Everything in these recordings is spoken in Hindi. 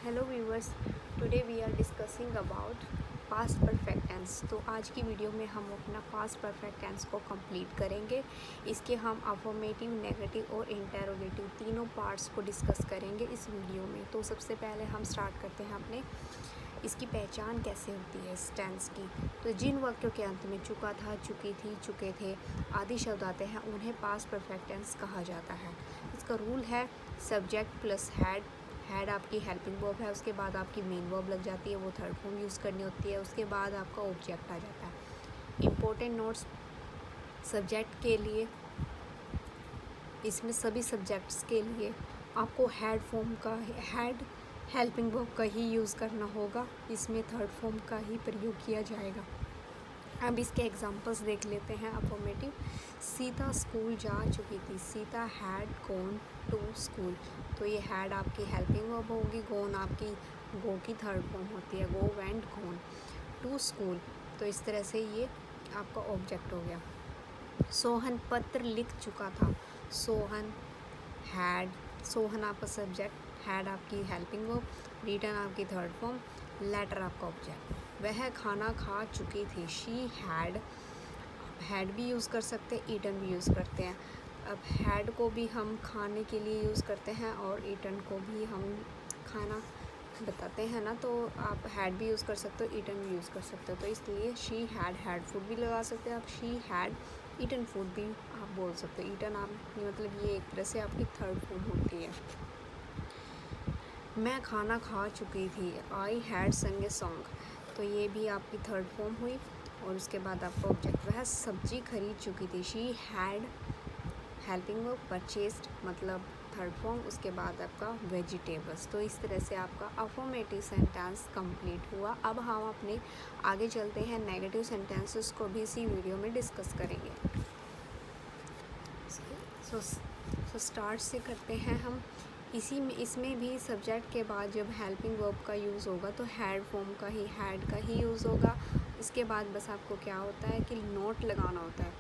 Hello viewers, today we are discussing about past perfect tense. तो आज की वीडियो में हम अपना पास्ट परफेक्ट टेंस को कंप्लीट करेंगे। इसके हम अफर्मेटिव, नेगेटिव और इंटेरोगेटिव तीनों पार्ट्स को डिस्कस करेंगे इस वीडियो में। तो सबसे पहले हम स्टार्ट करते हैं अपने इसकी पहचान कैसे होती है इस टेंस की। तो जिन वाक्यों के अंत में चुका था, चुकी थी, चुके थे आदि शब्द आते हैं उन्हें पास्ट परफेक्ट टेंस कहा जाता है। इसका रूल है सब्जेक्ट प्लस हैड आपकी हेल्पिंग वर्ब है, उसके बाद आपकी मेन वर्ब लग जाती है, वो थर्ड फॉर्म यूज़ करनी होती है, उसके बाद आपका ऑब्जेक्ट आ जाता है। इम्पोर्टेंट नोट्स सब्जेक्ट के लिए, इसमें सभी सब्जेक्ट्स के लिए आपको हैड फॉर्म का, हैड हेल्पिंग वर्ब का ही यूज़ करना होगा, इसमें थर्ड फॉर्म का ही प्रयोग किया जाएगा। अब इसके एग्जांपल्स देख लेते हैं। अफर्मेटिव, सीता स्कूल जा चुकी थी, Sita had gone to school. तो ये हैड आपकी हेल्पिंग वर्ब होगी, गॉन आपकी गो की थर्ड फॉर्म होती है, go went gone to school. तो इस तरह से ये आपका ऑब्जेक्ट हो गया। सोहन पत्र लिख चुका था, सोहन हैड, सोहन आपका सब्जेक्ट, हैड आपकी हेल्पिंग वर्ब, रिटन आपकी थर्ड फॉर्म, लेटर आपका ऑब्जेक्ट। वह खाना खा चुकी थी, शी हैड भी यूज़ कर सकते हैं, ईटन भी यूज़ करते हैं। अब हैड को भी हम खाने के लिए यूज़ करते हैं और ईटन को भी हम खाना बताते हैं ना, तो आप हैड भी यूज़ कर सकते हो, ईटन भी यूज़ कर सकते हो। तो इसलिए शी हैड फूड भी लगा सकते हैं आप, शी हैड ईटन फूड भी आप बोल सकते हो। ईटन आप मतलब ये एक तरह से आपकी थर्ड फॉर्म होती है। मैं खाना खा चुकी थी, आई हैड संग ए सॉन्ग। तो ये भी आपकी थर्ड फॉर्म हुई और उसके बाद आपका ऑब्जेक्ट। वह सब्जी खरीद चुकी थी, she had helping verb, purchased मतलब थर्ड फॉर्म, उसके बाद आपका वेजिटेबल्स। तो इस तरह से आपका अफर्मेटिव सेंटेंस कंप्लीट हुआ। अब हम अपने आगे चलते हैं, नेगेटिव सेंटेंसेस को भी इसी वीडियो में डिस्कस करेंगे। सो स्टार्ट से करते हैं हम। इसमें भी सब्जेक्ट के बाद जब हेल्पिंग वर्ब का यूज़ होगा तो हैड फॉर्म का ही, हैड का ही यूज़ होगा। इसके बाद बस आपको क्या होता है कि नोट लगाना होता है,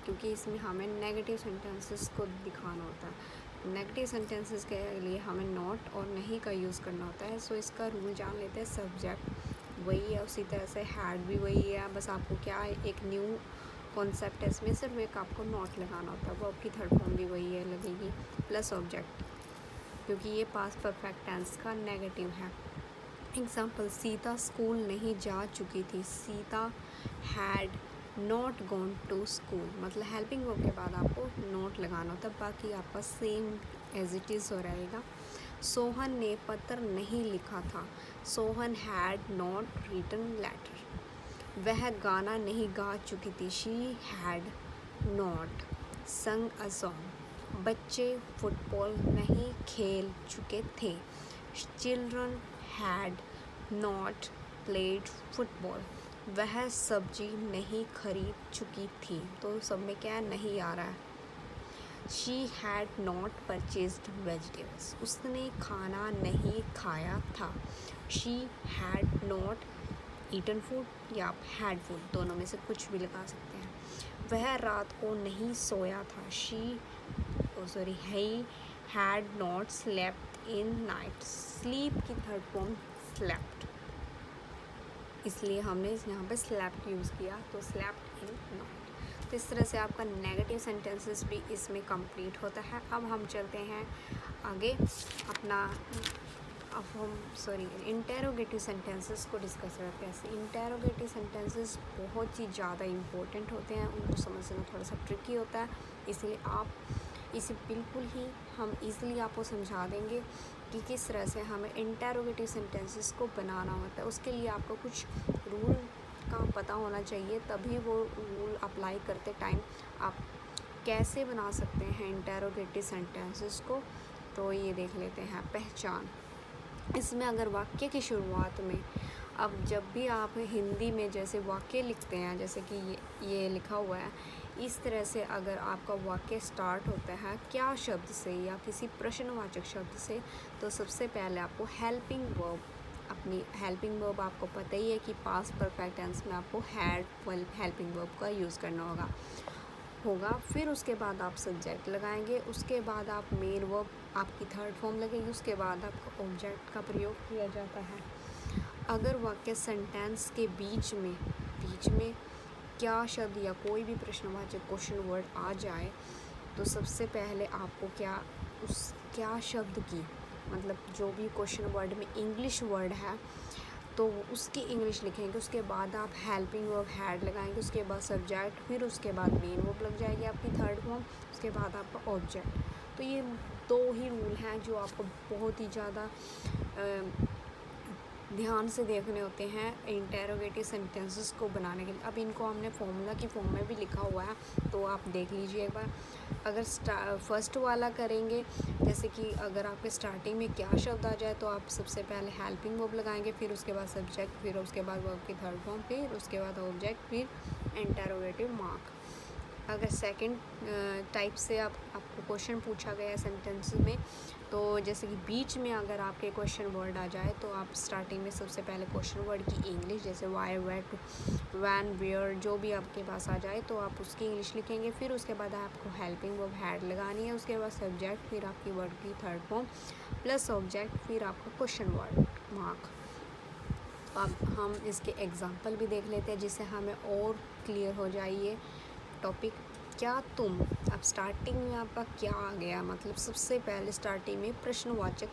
क्योंकि इसमें हमें नेगेटिव सेंटेंसेस को दिखाना होता है। नेगेटिव सेंटेंसेस के लिए हमें नॉट और नहीं का यूज़ करना होता है। सो इसका रूल जान लेते हैं। सब्जेक्ट वही है, उसी तरह से हैड भी वही है, बस आपको क्या है, एक न्यू कॉन्सेप्ट है इसमें, सिर्फ एक आपको नॉट लगाना होता है, वो आपकी थर्ड फॉर्म भी वही है लगेगी, प्लस ऑब्जेक्ट, क्योंकि ये पास्ट परफेक्ट टेंस का नेगेटिव है। एग्जाम्पल, सीता स्कूल नहीं जा चुकी थी, Sita had not gone to school. मतलब हेल्पिंग वर्ब के बाद आपको नोट लगाना होता है, बाकी आपका सेम एज इट इज़ हो रहेगा। सोहन ने पत्र नहीं लिखा था, Sohan had not written letter. वह गाना नहीं गा चुकी थी, शी हैड नॉट संग अ सॉन्ग। बच्चे फुटबॉल नहीं खेल चुके थे, children had not played football. वह सब्जी नहीं खरीद चुकी थी, तो सब में क्या नहीं आ रहा है। She had not purchased vegetables, उसने खाना नहीं खाया था, she had not eaten food या आप हैड फूड, दोनों में से कुछ भी लगा सकते हैं। वह रात को नहीं सोया था, he had not slept in night. Sleep की थर्ड फॉर्म स्लेप्ट, इसलिए हमने यहाँ पे स्लेप्ट यूज़ किया, तो स्लेप्ट इन नाइट। तो इस तरह से आपका नेगेटिव सेंटेंसेस भी इसमें कंप्लीट होता है। अब हम चलते हैं आगे अपना इंटेरोगेटिव सेंटेंसेस को डिस्कस करते हैं। इंटेरोगेटिव सेंटेंसेस बहुत ही ज़्यादा इम्पोर्टेंट होते हैं, उनको समझना थोड़ा सा ट्रिकी होता है, इसलिए आप इसे बिल्कुल ही हम इजीली आपको समझा देंगे कि किस तरह से हमें इंटेरोगेटिव सेंटेंसेस को बनाना होता है। उसके लिए आपको कुछ रूल का पता होना चाहिए, तभी वो रूल अप्लाई करते टाइम आप कैसे बना सकते हैं इंटेरोगेटिव सेंटेंसेस को। तो ये देख लेते हैं। पहचान, इसमें अगर वाक्य की शुरुआत में, अब जब भी आप हिंदी में जैसे वाक्य लिखते हैं, जैसे कि ये लिखा हुआ है, इस तरह से अगर आपका वाक्य स्टार्ट होता है क्या शब्द से या किसी प्रश्नवाचक शब्द से, तो सबसे पहले आपको हेल्पिंग वर्ब, अपनी हेल्पिंग वर्ब आपको पता ही है कि पास्ट परफेक्ट टेंस में आपको हैड हेल्पिंग वर्ब का यूज़ करना होगा। होगा, फिर उसके बाद आप सब्जेक्ट लगाएंगे, उसके बाद आप मेन वर्ब आपकी थर्ड फॉर्म लगेगी, उसके बाद आपका ऑब्जेक्ट का प्रयोग किया जाता है। अगर वाक्य सेंटेंस के बीच में क्या शब्द या कोई भी प्रश्नवाचक क्वेश्चन वर्ड आ जाए तो सबसे पहले आपको क्या शब्द की मतलब जो भी क्वेश्चन वर्ड में इंग्लिश वर्ड है तो उसकी इंग्लिश लिखेंगे, उसके बाद आप हेल्पिंग वर्ब हैड लगाएंगे, उसके बाद सब्जेक्ट, फिर उसके बाद मेन वर्ब लग जाएगी आपकी थर्ड फॉर्म, उसके बाद आपका ऑब्जेक्ट। तो ये 2 ही रूल हैं जो आपको बहुत ही ज़्यादा ध्यान से देखने होते हैं इंटेरोगेटिव सेंटेंसेस को बनाने के लिए। अब इनको हमने फॉर्मूला की फॉर्म में भी लिखा हुआ है, तो आप देख लीजिए एक बार। अगर फर्स्ट वाला करेंगे, जैसे कि अगर आपके स्टार्टिंग में क्या शब्द आ जाए तो आप सबसे पहले हेल्पिंग वर्ब लगाएंगे, फिर उसके बाद सब्जेक्ट, फिर उसके बाद वर्ब की थर्ड फॉर्म, फिर उसके बाद ऑब्जेक्ट, फिर इंटेरोगेटिव मार्क। अगर सेकंड टाइप से आपको क्वेश्चन पूछा गया है सेंटेंस में, तो जैसे कि बीच में अगर आपके क्वेश्चन वर्ड आ जाए तो आप स्टार्टिंग में सबसे पहले क्वेश्चन वर्ड की इंग्लिश, जैसे वाई, वेट, वैन, वेयर, जो भी आपके पास आ जाए तो आप उसकी इंग्लिश लिखेंगे, फिर उसके बाद आपको हेल्पिंग वर्ब हैड लगानी है, उसके बाद सब्जेक्ट, फिर आपकी वर्ड की थर्ड फॉर्म प्लस ऑब्जेक्ट, फिर आपका क्वेश्चन वर्ड मार्क। अब हम इसके एग्जाम्पल भी देख लेते हैं जिससे हमें और क्लियर हो जाए ये टॉपिक। क्या तुम, अब स्टार्टिंग में आपका क्या आ गया, मतलब सबसे पहले स्टार्टिंग में प्रश्नवाचक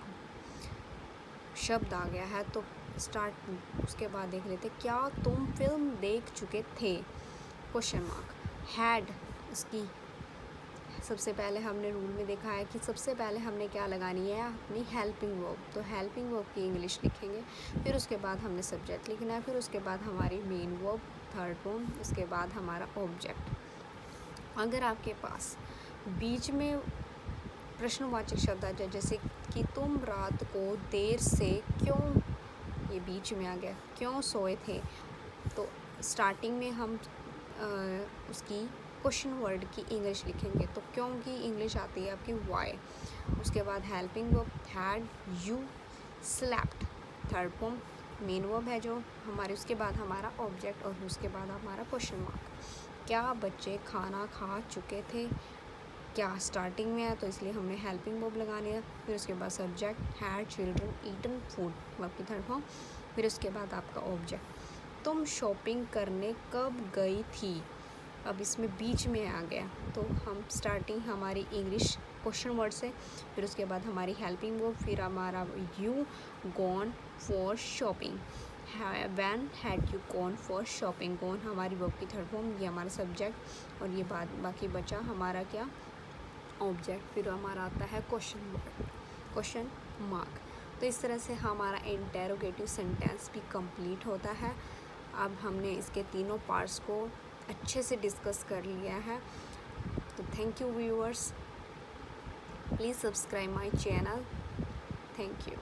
शब्द आ गया है, तो उसके बाद देख लेते क्या तुम फिल्म देख चुके थे, क्वेश्चन मार्क। हैड, इसकी सबसे पहले हमने रूल में देखा है कि सबसे पहले हमने क्या लगानी है अपनी हेल्पिंग वर्ब, तो हेल्पिंग वर्ब की इंग्लिश लिखेंगे, फिर उसके बाद हमने सब्जेक्ट लिखना है, फिर उसके बाद हमारी मेन वर्ब थर्ड फॉर्म, उसके बाद हमारा ऑब्जेक्ट। अगर आपके पास बीच में प्रश्नवाचक शब्द आ जाए, जैसे कि तुम रात को देर से क्यों, ये बीच में आ गया, क्यों सोए थे, तो स्टार्टिंग में हम उसकी क्वेश्चन वर्ड की इंग्लिश लिखेंगे, तो क्यों की इंग्लिश आती है आपकी वाई, उसके बाद helping verb had, you, slapped, third form main verb है जो हमारे, उसके बाद हमारा ऑब्जेक्ट और उसके बाद हमारा क्वेश्चन मार्क। क्या बच्चे खाना खा चुके थे, क्या स्टार्टिंग में है तो इसलिए हमने हेल्पिंग वर्ब लगानी है, फिर उसके बाद subject had children eaten food, verb की थर्ड फॉर्म, फिर उसके बाद आपका ऑब्जेक्ट। तुम शॉपिंग करने कब गई थी, अब इसमें बीच में आ गया, तो हम स्टार्टिंग हमारी इंग्लिश क्वेश्चन वर्ड से, फिर उसके बाद हमारी हेल्पिंग वर्ब, फिर हमारा you gone for shopping, when had you gone for shopping, gone हमारी वर्ब की थर्ड फॉर्म, ये हमारा सब्जेक्ट, और ये बाकी बचा हमारा क्या ऑब्जेक्ट, फिर हमारा आता है क्वेश्चन वर्ड, क्वेश्चन मार्क। तो इस तरह से हमारा इंटेरोगेटिव सेंटेंस भी कंप्लीट होता है। अब हमने इसके तीनों पार्ट्स को अच्छे से डिस्कस कर लिया है, तो thank you viewers, please subscribe my channel, thank you.